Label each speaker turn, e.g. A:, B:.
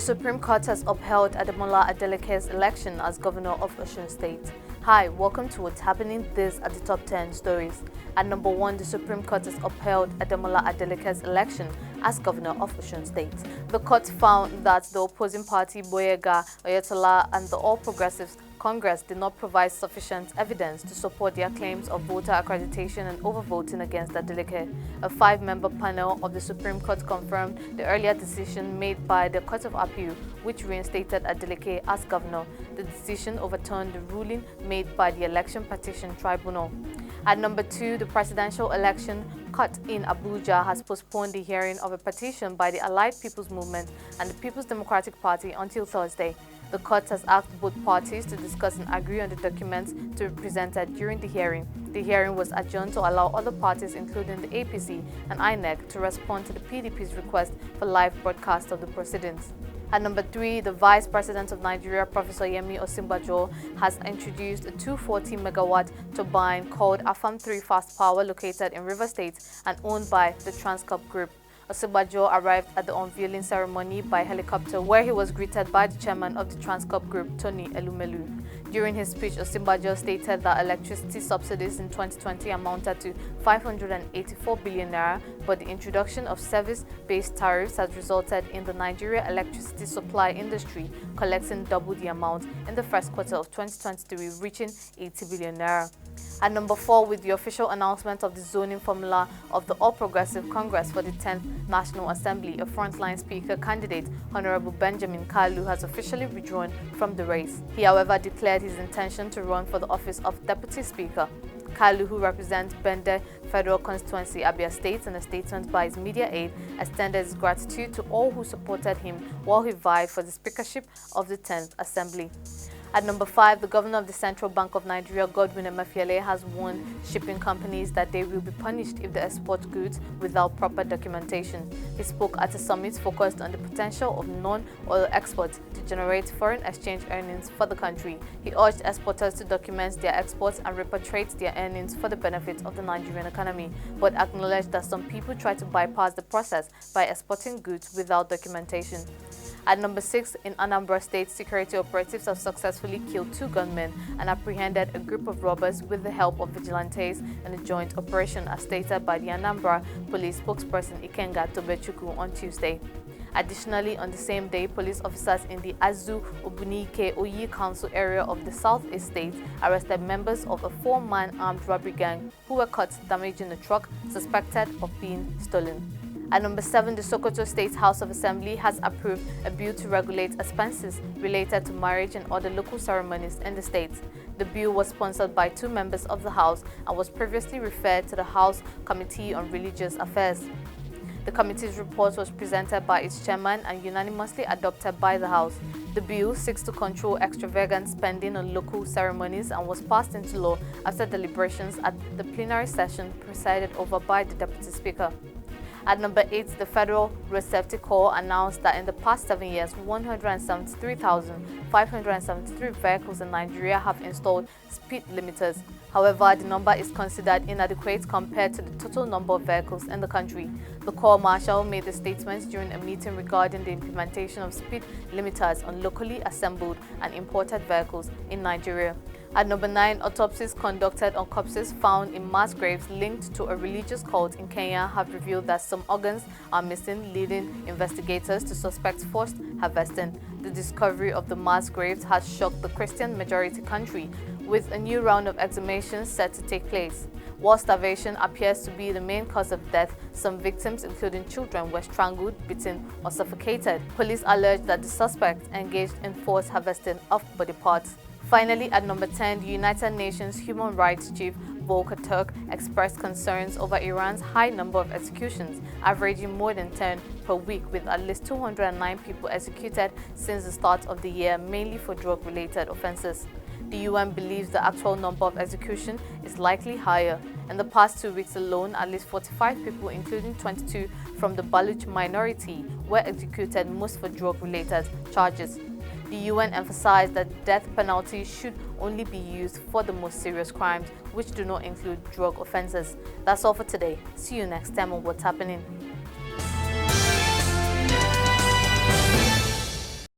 A: Supreme Court has upheld Ademola Adeleke's election as governor of Osun State. Hi, welcome to What's Happening. These are the top 10 stories. At number 1, the Supreme Court has upheld Ademola Adeleke's election as governor of Osun State. The court found that the opposing party Boyega, Oyetola and the All Progressives Congress did not provide sufficient evidence to support their claims of voter accreditation and overvoting against Adeleke. A 5-member panel of the Supreme Court confirmed the earlier decision made by the Court of Appeal, which reinstated Adeleke as governor. The decision overturned the ruling made by the Election Petition Tribunal. At number 2, the presidential election court in Abuja has postponed the hearing of a petition by the Allied People's Movement and the People's Democratic Party until Thursday. The court has asked both parties to discuss and agree on the documents to be presented during the hearing. The hearing was adjourned to allow other parties, including the APC and INEC, to respond to the PDP's request for live broadcast of the proceedings. At number 3, the Vice President of Nigeria, Professor Yemi Osinbajo, has introduced a 240-megawatt turbine called Afam 3 Fast Power located in Rivers State and owned by the Transcorp Group. Osinbajo arrived at the unveiling ceremony by helicopter, where he was greeted by the chairman of the Transcorp Group, Tony Elumelu. During his speech, Osinbajo stated that electricity subsidies in 2020 amounted to 584 billion naira, but the introduction of service-based tariffs has resulted in the Nigeria electricity supply industry collecting double the amount in the first quarter of 2023, reaching 80 billion naira. At number 4, with the official announcement of the zoning formula of the All Progressive Congress for the 10th National Assembly, a frontline speaker candidate, Honorable Benjamin Kalu, has officially withdrawn from the race. He, however, declared his intention to run for the office of Deputy Speaker. Kalu, who represents Bende Federal Constituency, Abia State, in a statement by his media aide, extended his gratitude to all who supported him while he vied for the speakership of the 10th Assembly. At number 5, the governor of the Central Bank of Nigeria, Godwin Emefiele, has warned shipping companies that they will be punished if they export goods without proper documentation. He spoke at a summit focused on the potential of non-oil exports to generate foreign exchange earnings for the country. He urged exporters to document their exports and repatriate their earnings for the benefit of the Nigerian economy, but acknowledged that some people try to bypass the process by exporting goods without documentation. At number 6, in Anambra State, security operatives have successfully killed 2 gunmen and apprehended a group of robbers with the help of vigilantes in a joint operation, as stated by the Anambra police spokesperson Ikenga Tobechukwu on Tuesday. Additionally, on the same day, police officers in the Azu Obunike Oyi Council area of the Southeast State arrested members of a 4-man armed robbery gang who were caught damaging a truck suspected of being stolen. At number 7, the Sokoto State House of Assembly has approved a bill to regulate expenses related to marriage and other local ceremonies in the state. The bill was sponsored by 2 members of the House and was previously referred to the House Committee on Religious Affairs. The committee's report was presented by its chairman and unanimously adopted by the House. The bill seeks to control extravagant spending on local ceremonies and was passed into law after deliberations at the plenary session presided over by the Deputy Speaker. At number 8, the Federal Rootstv Corps announced that in the past 7 years, 173,573 vehicles in Nigeria have installed speed limiters. However, the number is considered inadequate compared to the total number of vehicles in the country. The Corps Marshal made the statements during a meeting regarding the implementation of speed limiters on locally assembled and imported vehicles in Nigeria. At number 9, autopsies conducted on corpses found in mass graves linked to a religious cult in Kenya have revealed that some organs are missing, leading investigators to suspect forced harvesting. The discovery of the mass graves has shocked the Christian-majority country, with a new round of exhumations set to take place. While starvation appears to be the main cause of death, some victims, including children, were strangled, beaten, or suffocated. Police allege that the suspects engaged in forced harvesting of body parts. Finally, at number 10, the United Nations Human Rights Chief Volker Turk expressed concerns over Iran's high number of executions, averaging more than 10 per week, with at least 209 people executed since the start of the year, mainly for drug-related offenses. The UN believes the actual number of executions is likely higher. In the past 2 weeks alone, at least 45 people, including 22 from the Baluch minority, were executed, most for drug-related charges. The UN emphasized that the death penalty should only be used for the most serious crimes, which do not include drug offenses. That's all for today. See you next time on What's Happening.